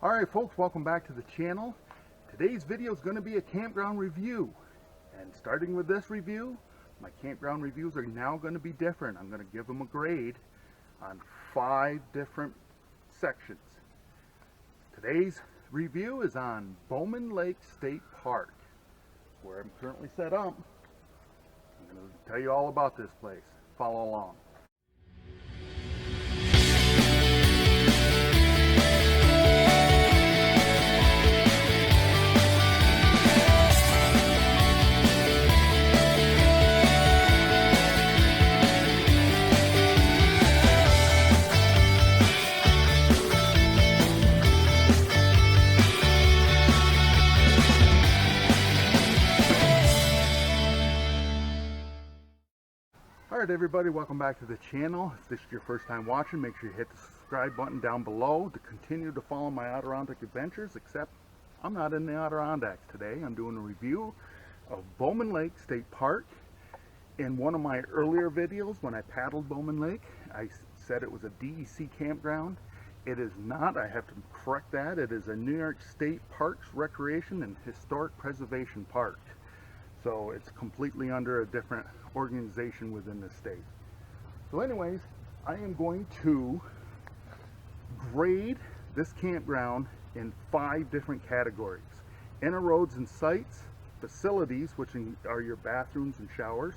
Alright folks, welcome back to the channel. Today's video is going to be a campground review. And starting with this review, my campground reviews are now going to be different. I'm going to give them a grade on 5 different sections. Today's review is on Bowman Lake State Park, where I'm currently set up. I'm going to tell you all about this place. Follow along. Alright everybody, welcome back to the channel. If this is your first time watching, make sure you hit the subscribe button down below to continue to follow my Adirondack adventures, except I'm not in the Adirondacks today. I'm doing a review of Bowman Lake State Park. In one of my earlier videos when I paddled Bowman Lake, I said it was a DEC campground. It is not. I have to correct that. It is a New York State Parks, Recreation, and Historic Preservation Park. So it's completely under a different organization within the state. So anyways, I am going to grade this campground in 5 different categories. Inner roads and sites, facilities, which are your bathrooms and showers,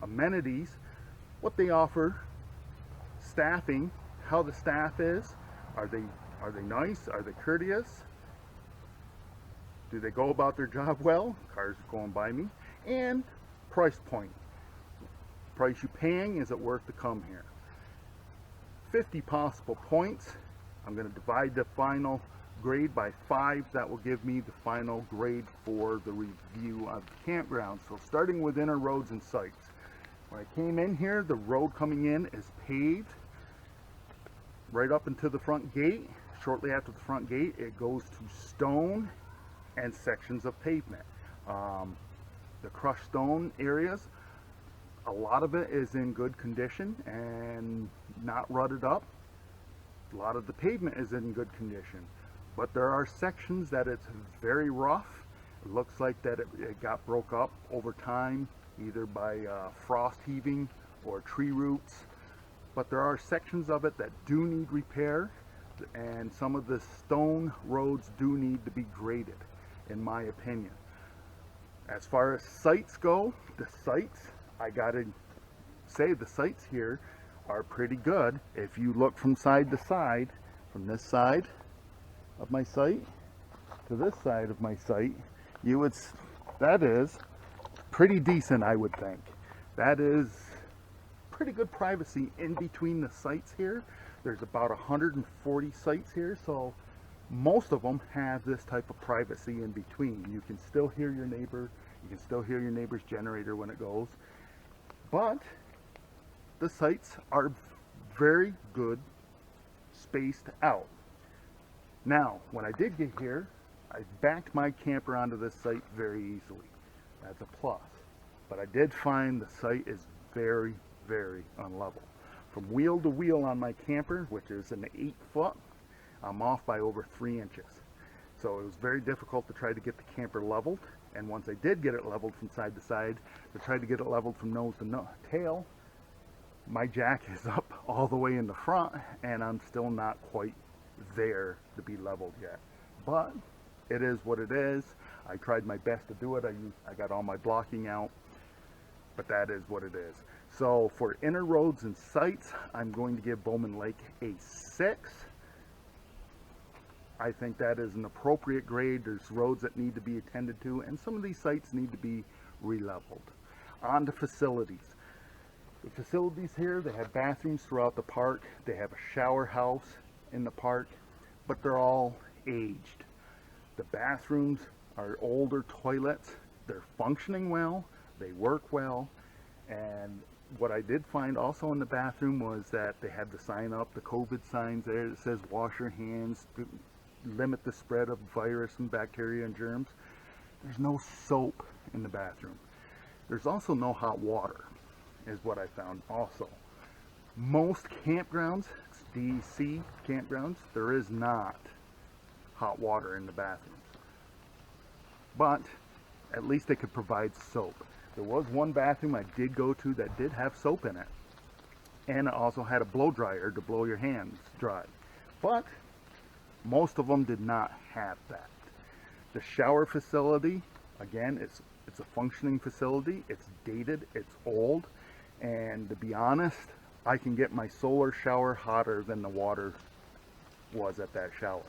amenities, what they offer, staffing, how the staff is, are they nice, are they courteous, do they go about their job well, cars are going by me, and price point. Price you paying, is it worth to come here? 50 possible points. I'm going to divide the final grade by 5. That will give me the final grade for the review of the campground. So starting with inner roads and sites. When I came in here, the road coming in is paved right up into the front gate. Shortly after the front gate, it goes to stone and sections of pavement. The crushed stone areas, a lot of it is in good condition and not rutted up. A lot of the pavement is in good condition, but there are sections that it's very rough. It looks like that it got broke up over time, either by frost heaving or tree roots. But there are sections of it that do need repair, and some of the stone roads do need to be graded, in my opinion. As far as sites go, the sites, I gotta say the sites here are pretty good. If you look from side to side, from this side of my site to this side of my site, that is pretty decent, I would think. That is pretty good privacy in between the sites here. There's about 140 sites here, so most of them have this type of privacy in between. You can still hear your neighbor, you can still hear your neighbor's generator when it goes, but the sites are very good spaced out. Now, when I did get here, I backed my camper onto this site very easily. That's a plus. But I did find the site is very, very unlevel. From wheel to wheel on my camper, which is an 8-foot, I'm off by over 3 inches. So it was very difficult to try to get the camper leveled. And once I did get it leveled from side to side, to try to get it leveled from nose to tail, my jack is up all the way in the front, and I'm still not quite there to be leveled yet. But it is what it is. I tried my best to do it. I got all my blocking out, but that is what it is. So for inner roads and sites, I'm going to give Bowman Lake a 6. I think that is an appropriate grade. There's roads that need to be attended to, and some of these sites need to be re-leveled. On to facilities. The facilities here, they have bathrooms throughout the park. They have a shower house in the park, but they're all aged. The bathrooms are older toilets. They're functioning well, they work well, and what I did find also in the bathroom was that they had the sign up, the COVID signs there that says wash your hands, limit the spread of virus and bacteria and germs. There's no soap in the bathroom. There's also no hot water, is what I found also. Most campgrounds, DEC campgrounds, there is not hot water in the bathrooms. But at least they could provide soap. There was one bathroom I did go to that did have soap in it. And it also had a blow dryer to blow your hands dry. But most of them did not have that. The shower facility, again, it's a functioning facility. It's dated, it's old, and to be honest, I can get my solar shower hotter than the water was at that shower.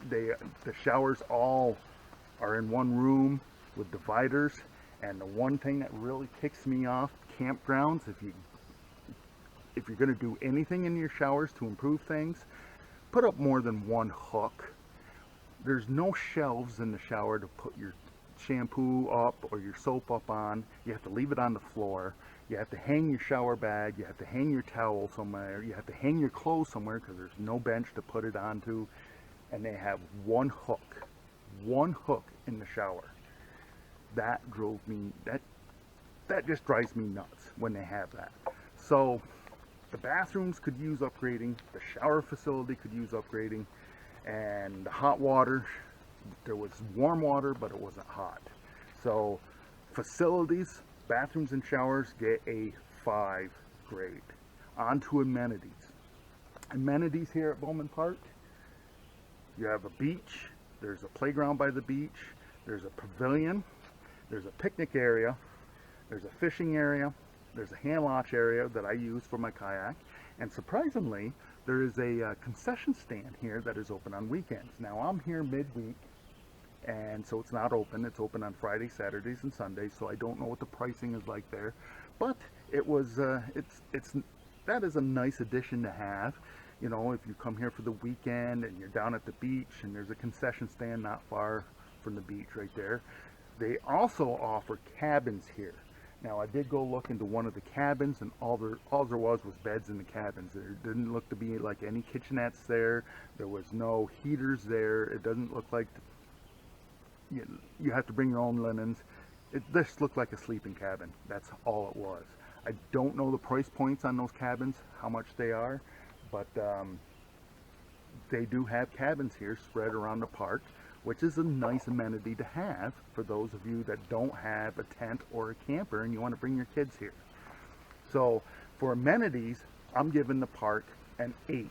The showers all are in one room with dividers, and the one thing that really ticks me off, campgrounds, if you're going to do anything in your showers to improve things, put up more than one hook. There's no shelves in the shower to put your shampoo up or your soap up on. You have to leave it on the floor. You have to hang your shower bag. You have to hang your towel somewhere. You have to hang your clothes somewhere because there's no bench to put it onto. And they have one hook in the shower. That drove me, that just drives me nuts when they have that. So the bathrooms could use upgrading. The shower facility could use upgrading. And the hot water, there was warm water, but it wasn't hot. So facilities, bathrooms and showers get a 5 grade. On to amenities. Amenities here at Bowman Park. You have a beach. There's a playground by the beach. There's a pavilion. There's a picnic area. There's a fishing area. There's a hand launch area that I use for my kayak. And surprisingly, there is a concession stand here that is open on weekends. Now I'm here midweek, and so it's not open. It's open on Fridays, Saturdays, and Sundays. So I don't know what the pricing is like there, but it was that is a nice addition to have. You know, if you come here for the weekend and you're down at the beach, and there's a concession stand not far from the beach right there. They also offer cabins here. Now, I did go look into one of the cabins, and all there was beds in the cabins. There didn't look to be like any kitchenettes there. There was no heaters there. It doesn't look like you have to bring your own linens. It just looked like a sleeping cabin. That's all it was. I don't know the price points on those cabins, how much they are, but they do have cabins here spread around the park, which is a nice amenity to have for those of you that don't have a tent or a camper and you want to bring your kids here. So for amenities, I'm giving the park an 8.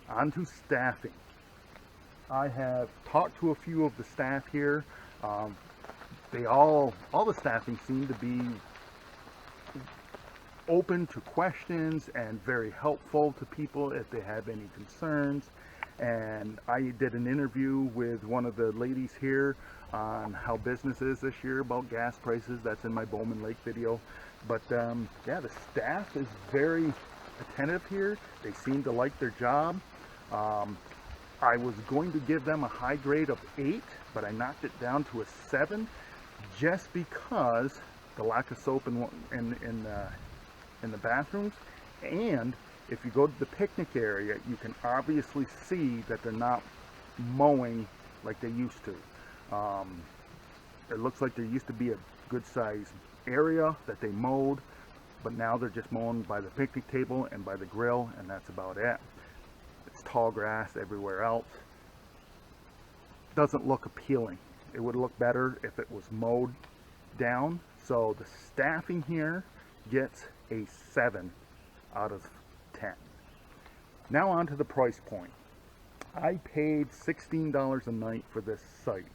On to staffing. I have talked to a few of the staff here. All the staffing seem to be open to questions and very helpful to people if they have any concerns. And I did an interview with one of the ladies here on how business is this year about gas prices. That's in my Bowman Lake video. But yeah, the staff is very attentive here. They seem to like their job. I was going to give them a high grade of 8, but I knocked it down to a 7 just because the lack of soap in the bathrooms. And if you go to the picnic area, you can obviously see that they're not mowing like they used to. It looks like there used to be a good sized area that they mowed, but now they're just mowing by the picnic table and by the grill, and that's about it. It's tall grass everywhere else. Doesn't look appealing. It would look better if it was mowed down. So the staffing here gets a 7 out of 10. Now on to the price point. I paid $16 a night for this site.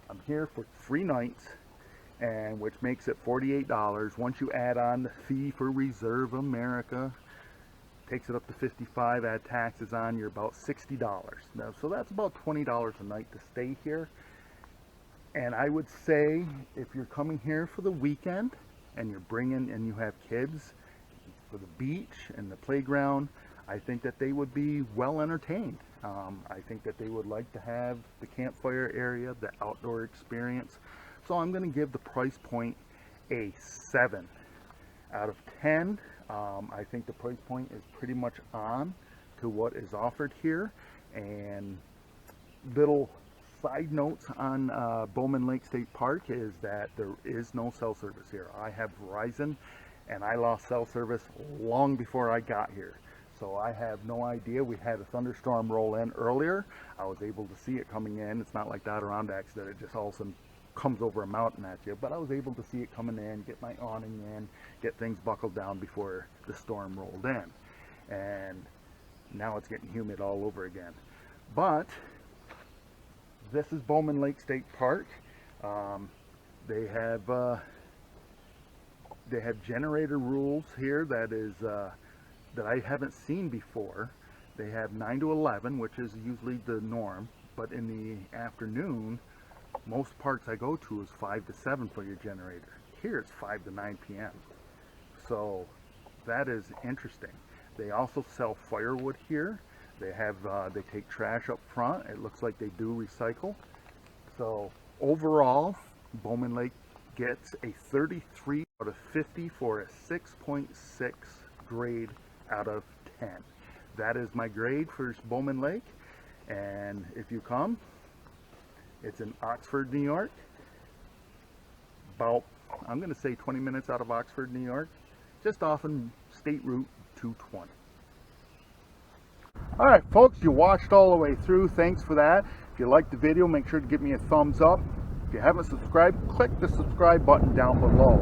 I'm here for 3 nights, and which makes it $48. Once you add on the fee for Reserve America, takes it up to $55. Add taxes on, you're about $60. Now, so that's about $20 a night to stay here. And I would say if you're coming here for the weekend and you have kids for the beach and the playground, I think that they would be well entertained. I think that they would like to have the campfire area, the outdoor experience. So I'm going to give the price point a 7 out of 10. I think the price point is pretty much on to what is offered here. And little side notes on Bowman Lake State Park is that there is no cell service here. I have Verizon, and I lost cell service long before I got here. So I have no idea. We had a thunderstorm roll in earlier. I was able to see it coming in. It's not like the Adirondacks that it just all of a sudden comes over a mountain at you, but I was able to see it coming in, get my awning in, get things buckled down before the storm rolled in. And now it's getting humid all over again. But this is Bowman Lake State Park. They have generator rules here that I haven't seen before. They have 9 to 11, which is usually the norm, but in the afternoon, most parks I go to is 5 to 7 for your generator. Here it's 5 to 9 p.m. So that is interesting. They also sell firewood here. They have they take trash up front. It looks like they do recycle. So overall, Bowman Lake gets a 33 out of 50 for a 6.6 grade out of 10. That is my grade for Bowman Lake. And if you come, it's in Oxford, New York. About, I'm going to say 20 minutes out of Oxford, New York. Just off in State Route 220. Alright folks, you watched all the way through. Thanks for that. If you liked the video, make sure to give me a thumbs up. If you haven't subscribed, click the subscribe button down below.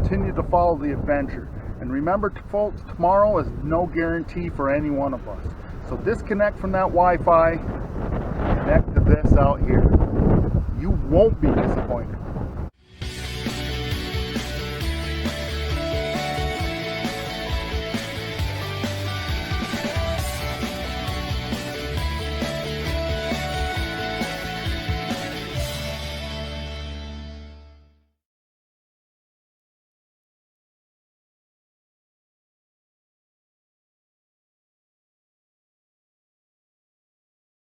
Continue to follow the adventure. And remember, folks, tomorrow is no guarantee for any one of us. So disconnect from that Wi-Fi, connect to this out here. You won't be disappointed.